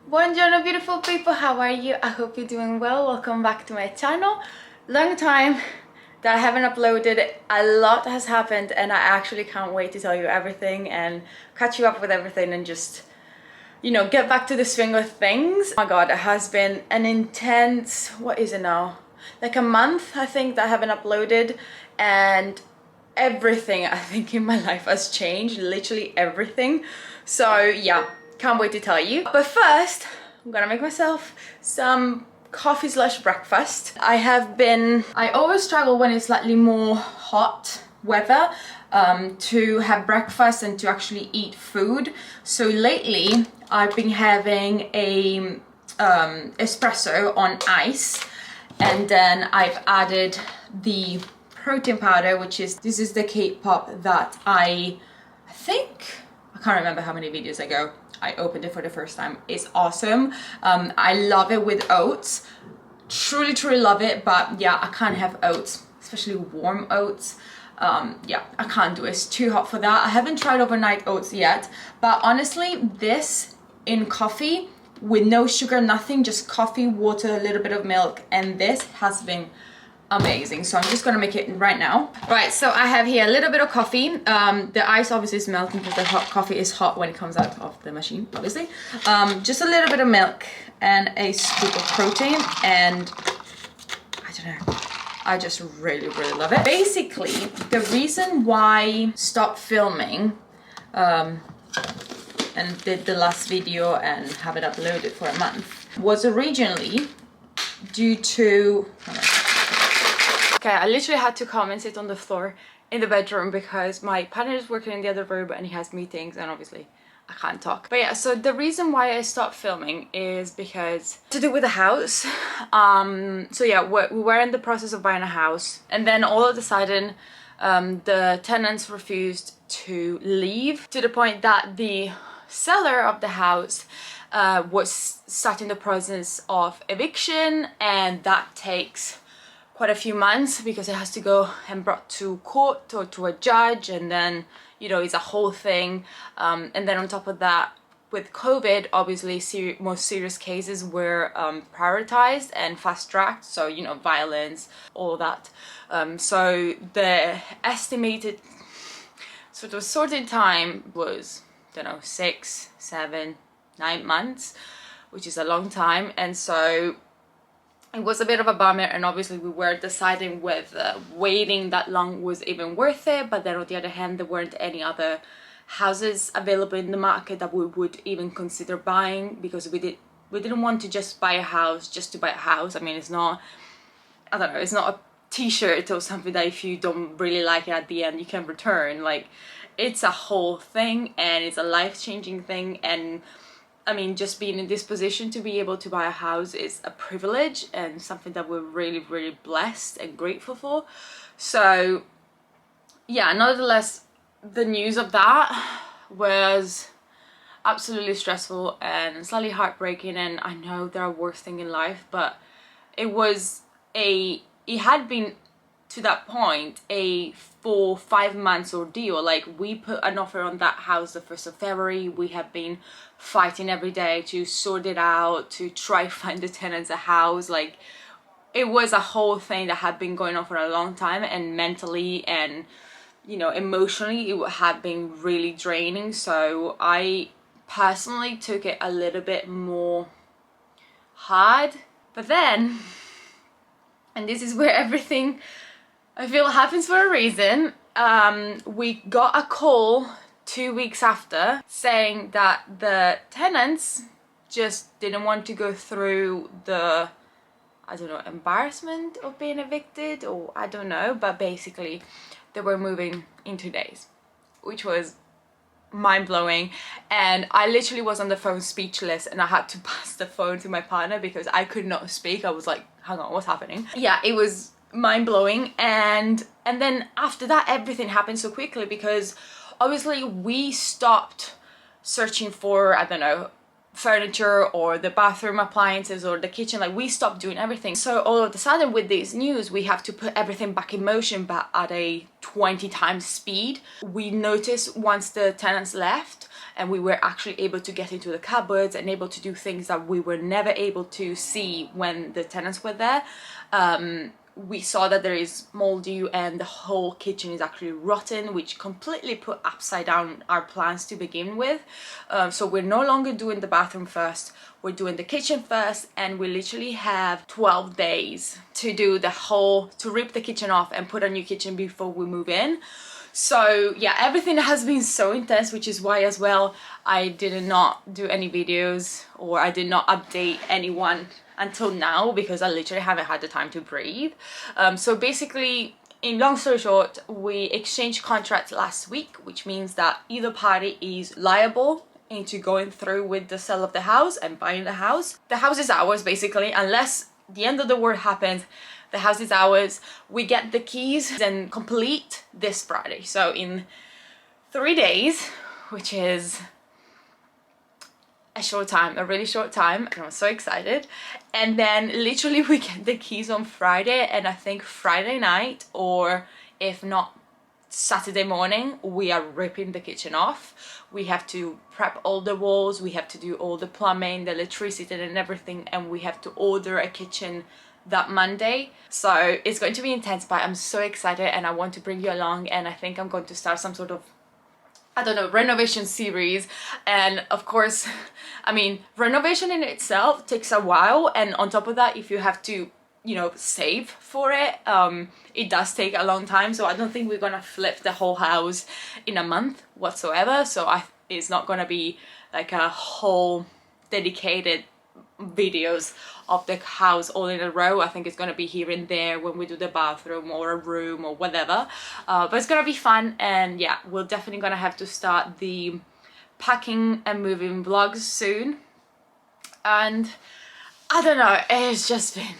Buongiorno beautiful people, how are you? I hope you're doing well. Welcome back to my channel. Long time that I haven't uploaded. A lot has happened and I actually can't wait to tell you everything and catch you up with everything and just, you know, get back to the swing of things. Oh my god, it has been an intense, what is it now? Like a month I think that I haven't uploaded, and everything I think in my life has changed, literally everything. So yeah, can't wait to tell you. But first, I'm gonna make myself some coffee slash breakfast. I always struggle when it's slightly more hot weather to have breakfast and to actually eat food. So lately I've been having a espresso on ice, and then I've added the protein powder, this is the K-pop that I can't remember how many videos ago I opened it for the first time. It's awesome. I love it with oats. Truly love it, but yeah, I can't have oats, especially warm oats. Yeah, I can't do it. It's too hot for that. I haven't tried overnight oats yet, but honestly, this in coffee with no sugar, nothing, just coffee, water, a little bit of milk, and this has been amazing. So I'm just gonna make it right now. Right, so I have here a little bit of coffee. The ice obviously is melting because the hot coffee is hot when it comes out of the machine, obviously. Just a little bit of milk and a scoop of protein, and I don't know, I just really love it. Basically, the reason why I stopped filming and did the last video and haven't uploaded for a month was originally due to... Okay, I literally had to come and sit on the floor in the bedroom because my partner is working in the other room and he has meetings and obviously I can't talk. But yeah, so the reason why I stopped filming is because to do with the house. So yeah, we were in the process of buying a house, and then all of a sudden the tenants refused to leave, to the point that the seller of the house was starting the process of eviction, and that takes quite a few months because it has to go and brought to court or to a judge, and then, you know, it's a whole thing. And then on top of that, with COVID, obviously most serious cases were prioritized and fast-tracked, so, you know, violence, all that. So the estimated sort of sorting time was, I don't know, 6, 7, 9 months, which is a long time. And so it was a bit of a bummer, and obviously we were deciding whether waiting that long was even worth it. But then on the other hand, there weren't any other houses available in the market that we would even consider buying, because we didn't want to just buy a house just to buy a house. I mean, it's not, I don't know, it's not a t-shirt or something that if you don't really like it at the end you can return. Like, it's a whole thing, and it's a life-changing thing. And I mean, just being in this position to be able to buy a house is a privilege and something that we're really blessed and grateful for. So yeah, nonetheless, the news of that was absolutely stressful and slightly heartbreaking. And I know there are worse things in life, but it had been to that point a 4-5 months ordeal. Like, we put an offer on that house the 1st of February. We have been fighting every day to sort it out, to try find the tenants a house. Like, it was a whole thing that had been going on for a long time, and mentally and, you know, emotionally it had been really draining. So I personally took it a little bit more hard. But then, and this is where everything I feel happens for a reason, we got a call 2 weeks after saying that the tenants just didn't want to go through the, I don't know, embarrassment of being evicted, or I don't know, but basically they were moving in 2 days, which was mind-blowing. And I literally was on the phone speechless, and I had to pass the phone to my partner because I could not speak. I was like, hang on, what's happening? Yeah, it was mind-blowing. And then after that, everything happened so quickly because obviously we stopped searching for, I don't know, furniture or the bathroom appliances or the kitchen. Like, we stopped doing everything. So all of a sudden with this news, we have to put everything back in motion, but at a 20 times speed. We noticed once the tenants left and we were actually able to get into the cupboards and able to do things that we were never able to see when the tenants were there. We saw that there is moldew and the whole kitchen is actually rotten, which completely put upside down our plans to begin with. So we're no longer doing the bathroom first, we're doing the kitchen first, and we literally have 12 days to do the whole, to rip the kitchen off and put a new kitchen before we move in. So yeah, everything has been so intense, which is why as well I did not do any videos, or I did not update anyone until now, because I literally haven't had the time to breathe. So basically, in long story short, we exchanged contracts last week, which means that either party is liable into going through with the sale of the house and buying the house. The house is ours basically, unless the end of the world happens. The house is ours. We get the keys and complete this Friday. So in 3 days, which is a short time, a really short time, and I'm so excited. And then literally we get the keys on Friday, and I think Friday night, or if not Saturday morning, we are ripping the kitchen off. We have to prep all the walls, we have to do all the plumbing, the electricity and everything, and we have to order a kitchen that Monday. So it's going to be intense, but I'm so excited and I want to bring you along. And I think I'm going to start some sort of, I don't know, renovation series. And of course, I mean, renovation in itself takes a while, and on top of that, if you have to, you know, save for it, it does take a long time. So I don't think we're gonna flip the whole house in a month whatsoever. So it's not gonna be like a whole dedicated videos of the house all in a row. I think it's gonna be here and there when we do the bathroom or a room or whatever, but it's gonna be fun. And yeah, we're definitely gonna have to start the packing and moving vlogs soon. And I don't know, it's just been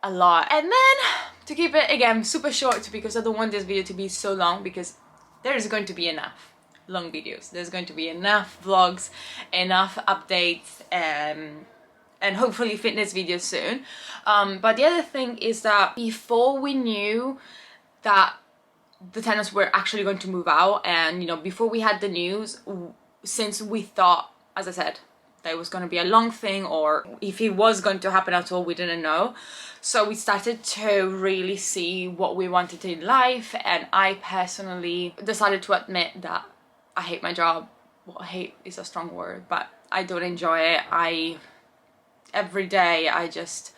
a lot. And then to keep it again super short, because I don't want this video to be so long, because there is going to be enough long videos, there's going to be enough vlogs, enough updates, and hopefully fitness videos soon. But the other thing is that before we knew that the tenants were actually going to move out, and you know, before we had the news, since we thought, as I said, that it was going to be a long thing, or if it was going to happen at all, we didn't know. So we started to really see what we wanted in life, and I personally decided to admit that I hate my job. Well, hate is a strong word, but I don't enjoy it. Every day I just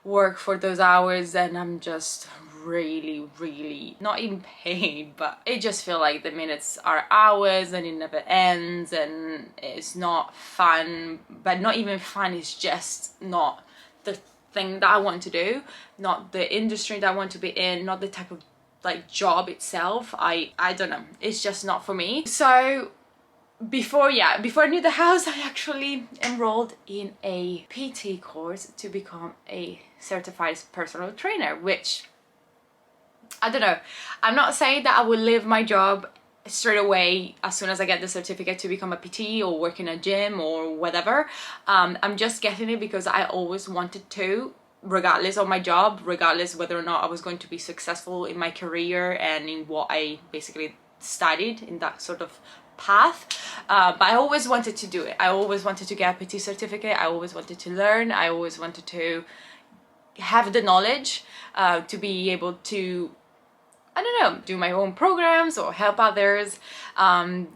work for those hours, and I'm just really not in pain, but it just feel like the minutes are hours and it never ends, and it's not fun. But not even fun, it's just not the thing that I want to do, not the industry that I want to be in, not the type of like job itself. I don't know, it's just not for me. So before I knew the house, I actually enrolled in a PT course to become a certified personal trainer, which, I don't know, I'm not saying that I will leave my job straight away as soon as I get the certificate to become a PT or work in a gym or whatever. I'm just getting it because I always wanted to, regardless of my job, regardless whether or not I was going to be successful in my career and in what I basically studied in that sort of path. But I always wanted to do it. I always wanted to get a PT certificate. I always wanted to learn. I always wanted to have the knowledge to be able to, I don't know, do my own programs or help others,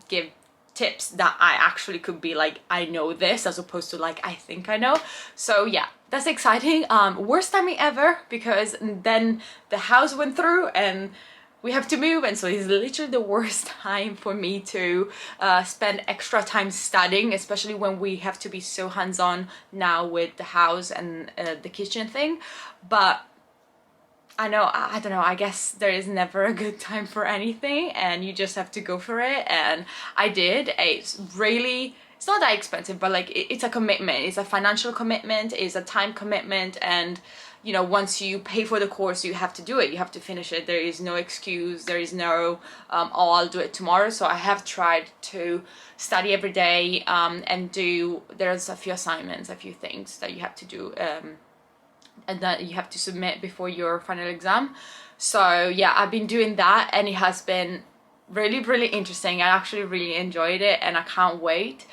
give tips that I actually could be like, I know this, as opposed to like, I think I know. So yeah, that's exciting. Worst timing ever, because then the house went through and we have to move, and so it's literally the worst time for me to spend extra time studying, especially when we have to be so hands-on now with the house and the kitchen thing. But I know, I don't know, I guess there is never a good time for anything, and you just have to go for it. And I did. It's it's not that expensive, but like it's a commitment. It's a financial commitment, it's a time commitment, and you know, once you pay for the course, you have to do it, you have to finish it. There is no excuse, there is no oh, I'll do it tomorrow. So I have tried to study every day, and there's a few assignments, a few things that you have to do, and that you have to submit before your final exam. So yeah, I've been doing that, and it has been really interesting. I actually really enjoyed it, and I can't wait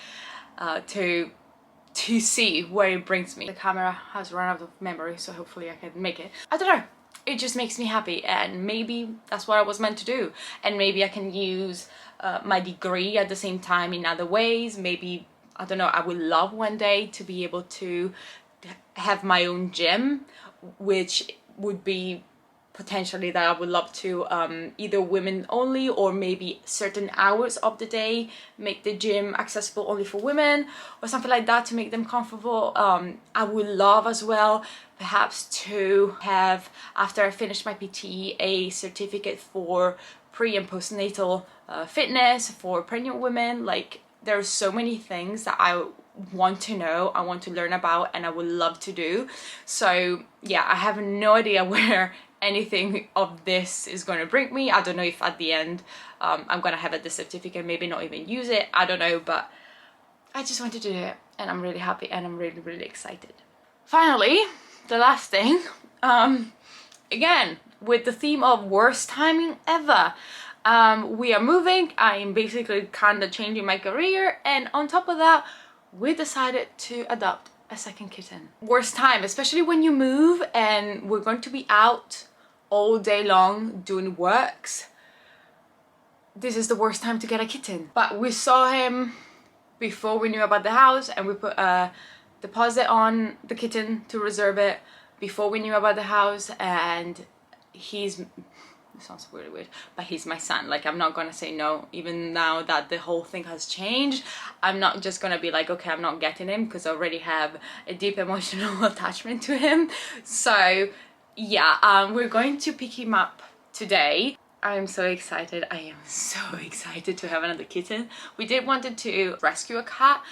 to see where it brings me. The camera has run out of memory, so hopefully I can make it. I don't know, it just makes me happy, and maybe that's what I was meant to do, and maybe I can use my degree at the same time in other ways. Maybe, I don't know, I would love one day to be able to have my own gym, which would be potentially that I would love to either women only, or maybe certain hours of the day make the gym accessible only for women, or something like that, to make them comfortable. I would love as well perhaps to have, after I finish my PT, a certificate for pre and postnatal fitness for pregnant women. Like, there are so many things that I want to know, I want to learn about, and I would love to do. So yeah, I have no idea where anything of this is going to bring me. I don't know if at the end I'm gonna have the certificate, maybe not even use it, I don't know, but I just want to do it, and I'm really happy, and I'm really excited. Finally, the last thing, again with the theme of worst timing ever, we are moving. I am basically kind of changing my career, and on top of that, we decided to adopt a second kitten. Worst time, especially when you move and we're going to be out all day long doing works. This is the worst time to get a kitten. But we saw him before we knew about the house, and we put a deposit on the kitten to reserve it before we knew about the house, and he's, it sounds really weird, but he's my son. Like, I'm not gonna say no, even now that the whole thing has changed. I'm not just gonna be like, okay, I'm not getting him, because I already have a deep emotional attachment to him. So yeah, we're going to pick him up today. I am so excited. I am so excited to have another kitten. We did wanted to rescue a cat,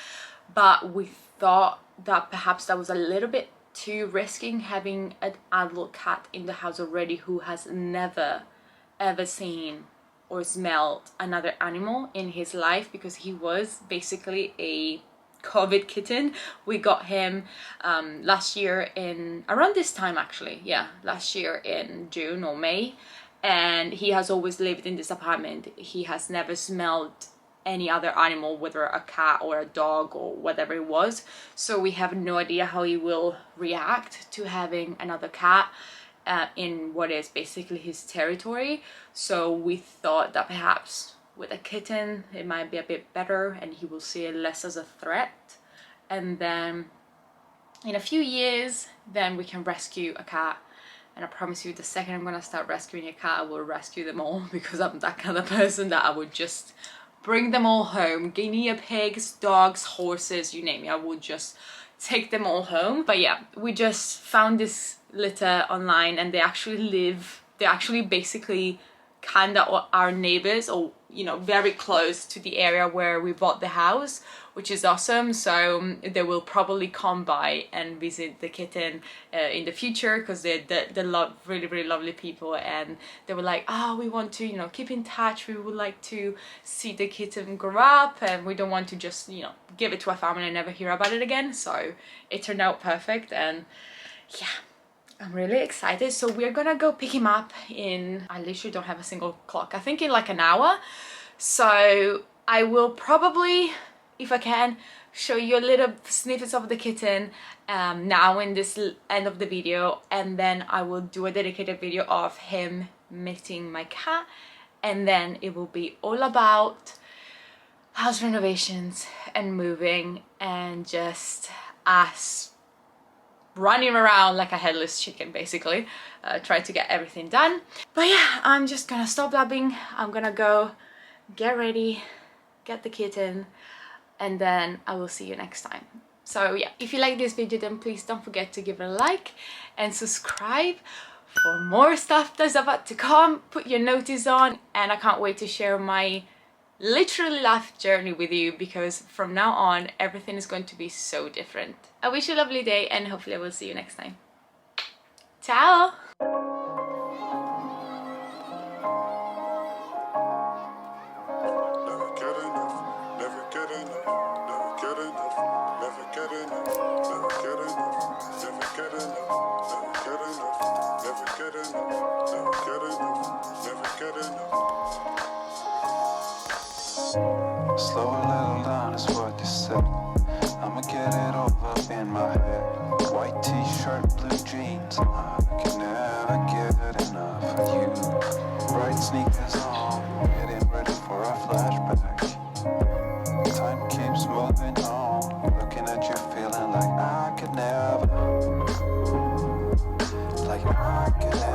but we thought that perhaps that was a little bit too risking, having an adult cat in the house already who has never ever seen or smelled another animal in his life, because he was basically a COVID kitten. We got him last year in around this time, actually, yeah, last year in June or May, and he has always lived in this apartment. He has never smelled any other animal, whether a cat or a dog or whatever it was, so we have no idea how he will react to having another cat in what is basically his territory. So we thought that perhaps with a kitten it might be a bit better, and he will see it less as a threat, and then in a few years then we can rescue a cat. And I promise you, the second I'm gonna start rescuing a cat, I will rescue them all, because I'm that kind of person that I would just bring them all home. Guinea pigs, dogs, horses, you name it, I would just take them all home. But yeah, we just found this litter online, and they're actually basically kind of our neighbors, or you know, very close to the area where we bought the house, which is awesome. So they will probably come by and visit the kitten in the future, because they're really lovely people, and they were like, oh, we want to, you know, keep in touch, we would like to see the kitten grow up, and we don't want to just, you know, give it to a family and never hear about it again. So it turned out perfect, and yeah, I'm really excited. So we're gonna go pick him up in, I literally don't have a single clock, I think in like an hour. So I will probably, if I can, show you a little snippets of the kitten now in this end of the video, and then I will do a dedicated video of him meeting my cat, and then it will be all about house renovations and moving, and just us running around like a headless chicken, basically, trying to get everything done. But yeah, I'm just gonna stop blabbing. I'm gonna go get ready, get the kitten, and then I will see you next time. So yeah, if you like this video, then please don't forget to give it a like and subscribe for more stuff that's about to come. Put your notice on, and I can't wait to share my literally life journey with you, because from now on everything is going to be so different. I wish you a lovely day and hopefully I will see you next time. Ciao! Slow a little down is what you said. I'ma get it over in my head. White t-shirt, blue jeans. I can never get enough of you. Bright sneakers on, getting ready for a flashback. Time keeps moving on. Looking at you, feeling like I could never. Like I could never.